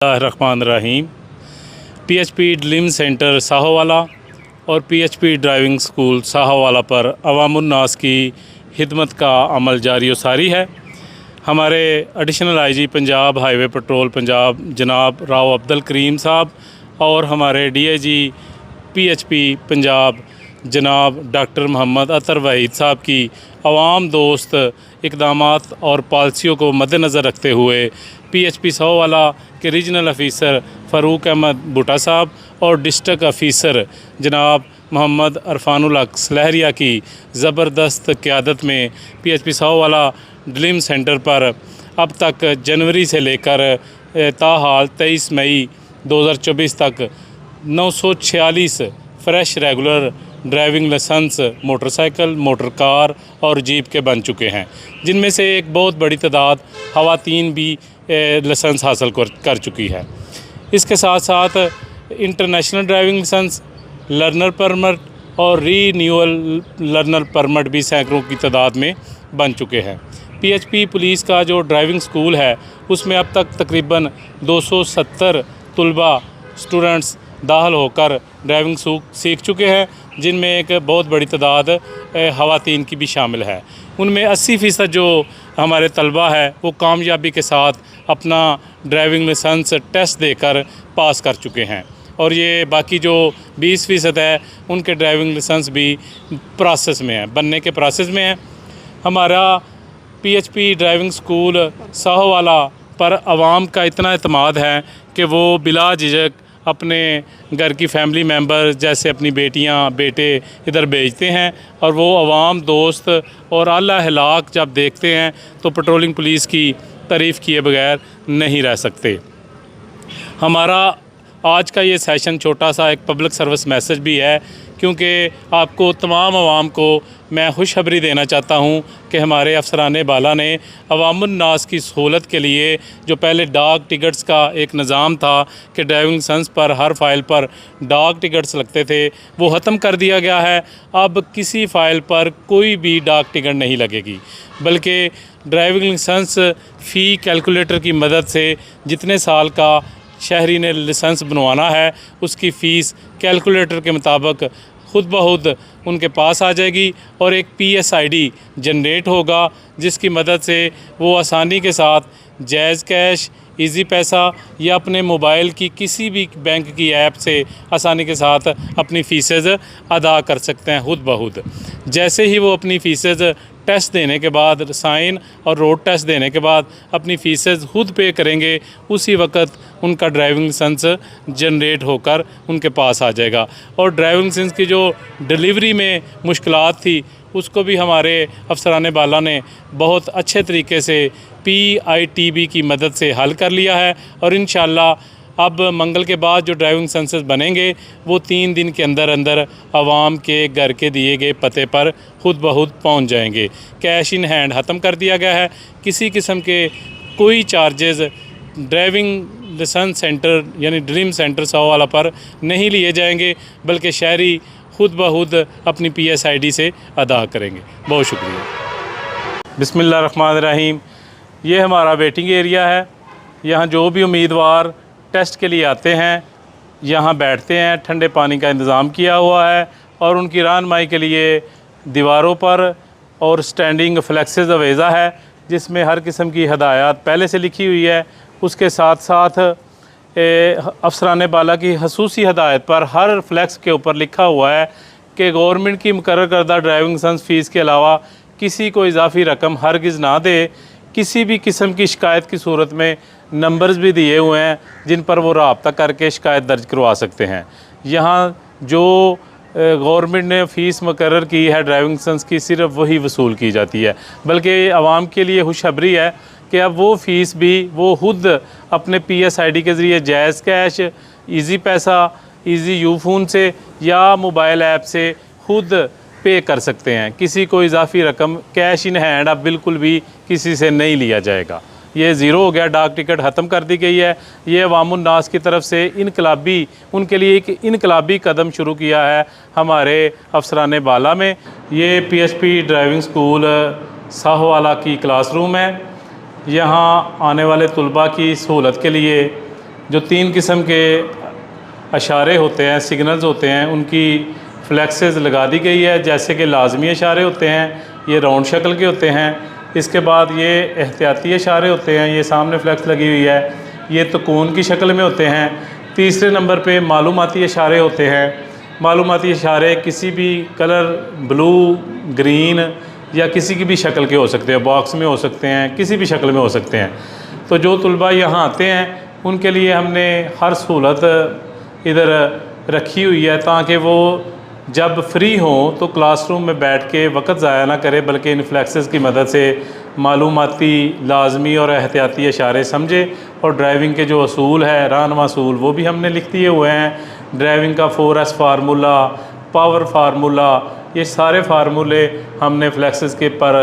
Rahman PHP dream centre साहोवाला और PHP driving school साहोवाला पर अवामुन्नास की खिदमत का अमल जारी व सारी है। हमारे additional IG Punjab highway petrol Punjab जनाब राव अब्दुल करीम साहब और हमारे डीआईजी पीएचपी पंजाब जनाब डॉक्टर मोहम्मद अतर वहीद साहब की आवाम दोस्त इक़दामात और पॉलिसियों को मद्देनज़र रखते हुए पीएचपी साहोवाला के रीजनल ऑफिसर फ़ारूक अहमद भुट्टा साहब और डिस्ट्रिक्ट ऑफिसर जनाब मोहम्मद अरफानुल हक सलहरिया की ज़बरदस्त क़यादत में पीएचपी साहोवाला ड्रीम सेंटर पर अब तक जनवरी से लेकर ताहाल 23 मई 2024 तक 946 fresh regular driving licence motorcycle, motor car और जीप के बन चुके हैं, जिनमें से एक बहुत बड़ी तादाद ख़वातीन भी लाइसेंस हासिल कर चुकी है। इसके साथ साथ international driving licence, learner permit और रीन्यूअल लर्नर परमिट भी सैकड़ों की तादाद में बन चुके हैं। पीएचपी पुलिस का जो ड्राइविंग स्कूल है उसमें अब तक तकरीबन 270 तलबा स्टूडेंट्स दाखिल होकर ड्राइविंग सीख चुके हैं, जिनमें एक बहुत बड़ी तादाद ख़वातीन की भी शामिल है। उनमें 80% जो हमारे तलबा है वो कामयाबी के साथ अपना ड्राइविंग लाइसेंस टेस्ट देकर पास कर चुके हैं और ये बाकी जो 20% है उनके ड्राइविंग लाइसेंस भी प्रोसेस में है, बनने के प्रोसेस में है। हमारा पीएचपी ड्राइविंग स्कूल साहोवाला पर आवाम का इतना एतमाद है कि वो बिला झिझक अपने घर की फैमिली मेंबर जैसे अपनी बेटियां बेटे इधर भेजते हैं और वो आवाम दोस्त और आला अखलाक जब देखते हैं तो पेट्रोलिंग पुलिस की तारीफ़ किए बगैर नहीं रह सकते। हमारा आज का ये सेशन छोटा सा एक पब्लिक सर्विस मैसेज भी है, क्योंकि आपको तमाम आवाम को मैं खुशखबरी देना चाहता हूँ कि हमारे अफसरान बाला ने अवामुन्नास की सहूलत के लिए जो पहले डाक टिकट्स का एक निज़ाम था कि ड्राइविंग लाइसेंस पर हर फ़ाइल पर डाक टिकट्स लगते थे, वो ख़त्म कर दिया गया है। अब किसी फ़ाइल पर कोई भी डाक टिकट नहीं लगेगी, बल्कि ड्राइविंग लाइसेंस फ़ी कैलकुलेटर की मदद से जितने साल का शहरी ने लाइसेंस बनवाना है उसकी फ़ीस कैलकुलेटर के मुताबिक खुद ब खुद उनके पास आ जाएगी और एक PSID जनरेट होगा, जिसकी मदद से वो आसानी के साथ जैज़ कैश, इजी पैसा या अपने मोबाइल की किसी भी बैंक की ऐप से आसानी के साथ अपनी फ़ीसेज़ अदा कर सकते हैं खुद ब खुद। जैसे ही वो अपनी फ़ीसेज़ टेस्ट देने के बाद साइन और रोड टेस्ट देने के बाद अपनी फ़ीसेज़ खुद पे करेंगे, उसी वक्त उनका ड्राइविंग लाइसेंस जनरेट होकर उनके पास आ जाएगा। और ड्राइविंग लाइसेंस की जो डिलीवरी में मुश्किलात थी उसको भी हमारे अफसरान बाला ने बहुत अच्छे तरीके से PITB की मदद से हल कर लिया है और इंशाअल्लाह अब मंगल के बाद जो ड्राइविंग लाइसेंसेस बनेंगे वो 3 दिन के अंदर अंदर आवाम के घर के दिए गए पते पर खुद ब खुद पहुँच जाएंगे। कैश इन हैंड ख़त्म कर दिया गया है, किसी किस्म के कोई चार्जेस ड्राइविंग लाइसेंस सेंटर यानी ड्रीम सेंटर साहोवाला पर नहीं लिए जाएंगे, बल्कि शहरी खुद ब खुद अपनी PSID से अदा करेंगे। बहुत शुक्रिया। बिस्मिल्लाहिर्रहमानिर्रहीम। ये हमारा वेटिंग एरिया है। यहाँ जो भी उम्मीदवार टेस्ट के लिए आते हैं यहाँ बैठते हैं, ठंडे पानी का इंतज़ाम किया हुआ है और उनकी रहनुमाई के लिए दीवारों पर और स्टैंडिंग फ्लेक्सेस अवेज़ा है, जिसमें हर किस्म की हदायत पहले से लिखी हुई है। उसके साथ साथ अफसरान बाला की खसूसी हदायत पर हर फ्लैक्स के ऊपर लिखा हुआ है कि गवर्नमेंट की मुकर्रर करदा ड्राइविंग लाइसेंस फ़ीस के अलावा किसी को इजाफ़ी रकम हरगिज़ ना दे। किसी भी किस्म की शिकायत की सूरत में नंबर्स भी दिए हुए हैं जिन पर वो रब्ता करके शिकायत दर्ज करवा सकते हैं। यहाँ जो गवर्नमेंट ने फ़ीस मुकर्रर की है ड्राइविंग लाइसेंस की, सिर्फ वही वसूल की जाती है, बल्कि आवाम के लिए खुशखबरी है कि अब वो फ़ीस भी वो खुद अपने PSID के ज़रिए जैज़ कैश, इजी पैसा, इजी यूफ़ोन से या मोबाइल ऐप से खुद पे कर सकते हैं। किसी को इजाफ़ी रकम कैश इन हैंड अब बिल्कुल भी किसी से नहीं लिया जाएगा। ये ज़ीरो हो गया, डाक टिकट ख़त्म कर दी गई है। ये अवामुन्नास की तरफ से इनकलाबी उनके लिए एक इनकलाबी कदम शुरू किया है हमारे अफसरान बाला में। ये PHP ड्राइविंग स्कूल साहोवाला की क्लासरूम है। यहाँ आने वाले तलबा की सहूलत के लिए जो 3 किस्म के इशारे होते हैं, सिग्नल्स होते हैं, उनकी फ्लैक्सेस लगा दी गई है। जैसे कि लाजमी इशारे होते हैं, ये राउंड शक्ल के होते हैं। इसके बाद ये एहतियाती इशारे होते हैं, ये सामने फ्लैक्स लगी हुई है, ये तकून की शक्ल में होते हैं। तीसरे नंबर पे मालूमाती इशारे होते हैं। मालूमाती इशारे किसी भी कलर, ब्लू, ग्रीन या किसी की भी शक्ल के हो सकते हैं, बॉक्स में हो सकते हैं, किसी भी शक्ल में हो सकते हैं। तो जो तलबा यहाँ आते हैं उनके लिए हमने हर सहूलत इधर रखी हुई है ताकि वो जब फ्री हों तो क्लासरूम में बैठ के वक्त ज़ाया ना करे, बल्कि इन फ्लैक्सेस की मदद से मालूमाती, लाजमी और एहतियाती इशारे समझे। और ड्राइविंग के जो असूल है, रहनुमा असूल, वो भी हमने लिख दिए हुए हैं। ड्राइविंग का 4S फार्मूला, पावर फार्मूला, ये सारे फार्मूले हमने फ्लैक्सेस के पर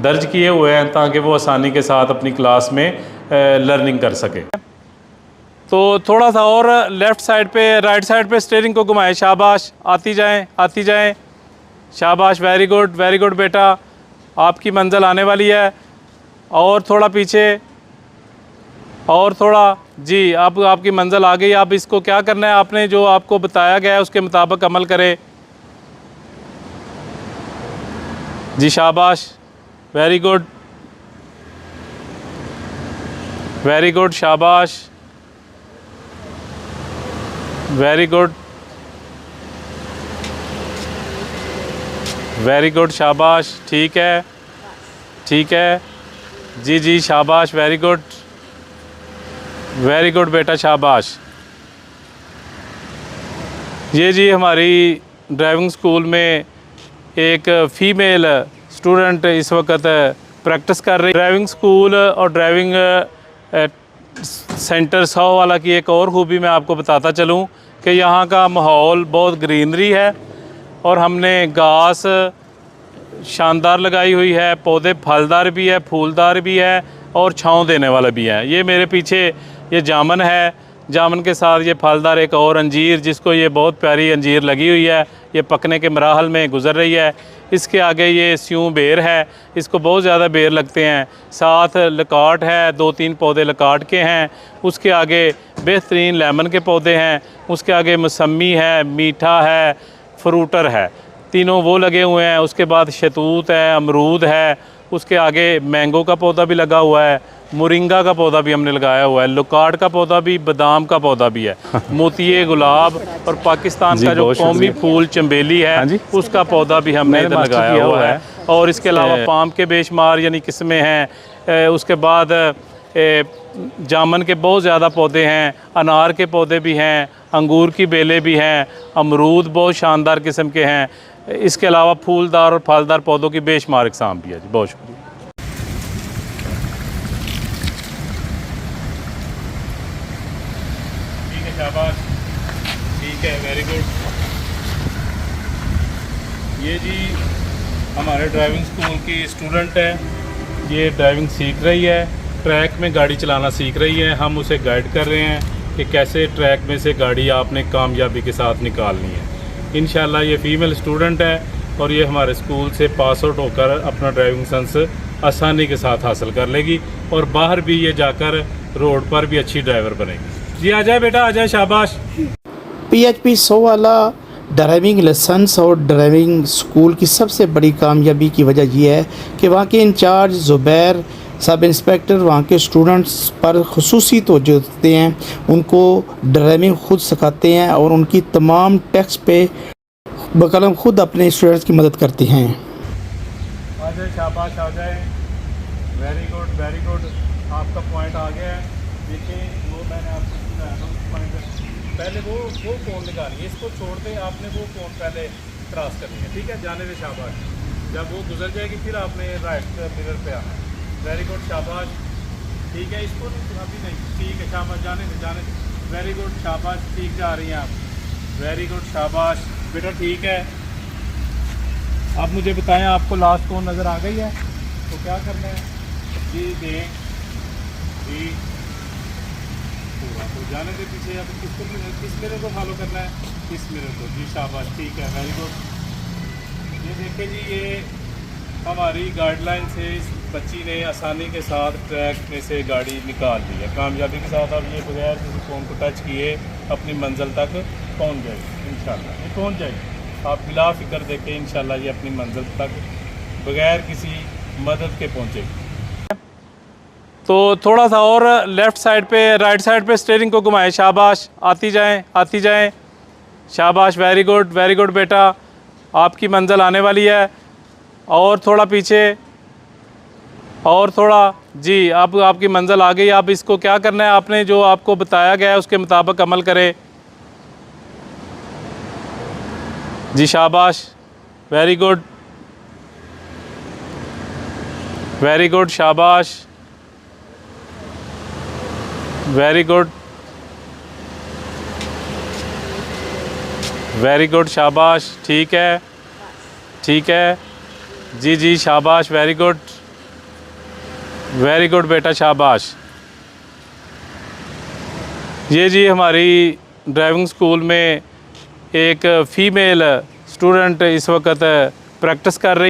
दर्ज किए हुए हैं ताकि वो आसानी के साथ अपनी क्लास में लर्निंग कर सके। तो थोड़ा सा और लेफ़्ट साइड पे, राइट साइड पे स्टीयरिंग को घुमाएं। शाबाश, आती जाएं, आती जाएं। शाबाश, वेरी गुड बेटा, आपकी मंजिल आने वाली है। और थोड़ा पीछे, और थोड़ा, जी अब आपकी मंजिल आ गई। अब इसको क्या करना है, आपने जो आपको बताया गया है उसके मुताबिक अमल करें। जी शाबाश, वेरी गुड, शाबाश, वेरी गुड, शाबाश, ठीक है, जी शाबाश, वेरी गुड बेटा, शाबाश। ये जी हमारी ड्राइविंग स्कूल में एक फ़ीमेल स्टूडेंट इस वक्त प्रैक्टिस कर रही है। ड्राइविंग स्कूल और ड्राइविंग सेंटर साहोवाला की एक और खूबी मैं आपको बताता चलूं कि यहाँ का माहौल बहुत ग्रीनरी है और हमने घास शानदार लगाई हुई है, पौधे फलदार भी है, फूलदार भी है और छाँव देने वाला भी है। ये मेरे पीछे ये जामन है, जामन के साथ ये फलदार एक और अंजीर, जिसको ये बहुत प्यारी अंजीर लगी हुई है, ये पकने के मराहल में गुज़र रही है। इसके आगे ये स्यूं बेर है, इसको बहुत ज़्यादा बेर लगते हैं। साथ लकाट है, 2-3 पौधे लकाट के हैं। उसके आगे बेहतरीन लेमन के पौधे हैं। उसके आगे मौसमी है, मीठा है, फ्रूटर है, तीनों वो लगे हुए हैं। उसके बाद शतूत है, अमरूद है। उसके आगे मैंगो का पौधा भी लगा हुआ है, मोरिंगा का पौधा भी हमने लगाया हुआ है, लुकाट का पौधा भी, बादाम का पौधा भी है, मोतिये गुलाब और पाकिस्तान का जो कौमी फूल चंबेली है उसका पौधा भी हमने इधर लगाया हुआ है। और इसके अलावा पाम के बेशुमार यानी किस्में हैं। उसके बाद जामन के बहुत ज़्यादा पौधे हैं, अनार के पौधे भी हैं, अंगूर की बेलें भी हैं, अमरूद बहुत शानदार किस्म के हैं। इसके अलावा फूलदार और फलदार पौधों की बेशुमार इकसाम भी है जी। बहुत शुक्रिया। ठीक है, शाबाश, ठीक है, वेरी गुड। ये जी हमारे ड्राइविंग स्कूल की स्टूडेंट है, ये ड्राइविंग सीख रही है, ट्रैक में गाड़ी चलाना सीख रही है। हम उसे गाइड कर रहे हैं कि कैसे ट्रैक में से गाड़ी आपने कामयाबी के साथ निकालनी है। इंशाल्लाह ये फ़ीमेल स्टूडेंट है और ये हमारे स्कूल से पास आउट होकर अपना ड्राइविंग लाइसेंस आसानी के साथ हासिल कर लेगी और बाहर भी ये जाकर रोड पर भी अच्छी ड्राइवर बनेगी। जी आ जाए बेटा, आ जाए, शाबाश। PHP साहोवाला ड्राइविंग लाइसेंस और ड्राइविंग स्कूल की सबसे बड़ी कामयाबी की वजह यह है कि वहाँ के इंचार्ज ज़ुबैर सब इंस्पेक्टर वहाँ के स्टूडेंट्स पर खुसूसी तवज्जो देते हैं, उनको ड्राइविंग खुद सिखाते हैं और उनकी तमाम टेस्ट पे बकलम खुद अपने स्टूडेंट्स की मदद करते हैं। आ जाए, शाबाश, आ जाए, वेरी गुड, आपका पॉइंट आ गया है। देखिए वो मैंने आपको सुनाया था पॉइंट, पहले वो कोन निकालिए, इसको छोड़ दें, आपने वो कोन पहले क्रॉस करनी है, ठीक है, जाने दे, शाबाश। जब वो गुजर जाएगी फिर आपने राइट मिरर पे आना है। वेरी गुड, शाबाश, ठीक है, इसको नहीं अभी नहीं, ठीक है, शाबाश, जाने दे, वेरी गुड, शाबाश, ठीक जा रही हैं आप, वेरी गुड, शाबाश बेटा, ठीक है। अब मुझे बताएं, आपको लास्ट कौन नज़र आ गई है तो क्या करना है जी, दें जी, पूरा तो जाने दे पीछे। अब किस मिरर को फॉलो करना है, इस मिरर को जी, शाबाश, ठीक है, वेरी गुड। ये देखें जी, ये हमारी गाइडलाइन से इस बच्ची ने आसानी के साथ ट्रैक में से गाड़ी निकाल ली है कामयाबी के साथ। अब ये बगैर किसी फ़ोन को टच किए अपनी मंजिल तक पहुंच जाएगी इंशाल्लाह। ये पहुंच जाएगी, आप बिला फिक्र देखें इंशाल्लाह ये अपनी मंजिल तक बगैर किसी मदद के पहुंचेगी। तो थोड़ा सा और लेफ़्ट साइड पे, राइट साइड पे स्टीयरिंग को घुमाएं, शाबाश, आती जाएं, शाबाश, वेरी गुड बेटा, आपकी मंजिल आने वाली है। और थोड़ा पीछे, और थोड़ा, जी अब आपकी मंजिल आ गई। अब इसको क्या करना है, आपने जो आपको बताया गया है उसके मुताबिक अमल करें। जी शाबाश, वेरी गुड, शाबाश, वेरी गुड, शाबाश, ठीक है, जी शाबाश, वेरी गुड बेटा, शाबाश। ये जी हमारी ड्राइविंग स्कूल में एक फ़ीमेल स्टूडेंट इस वक्त प्रैक्टिस कर रही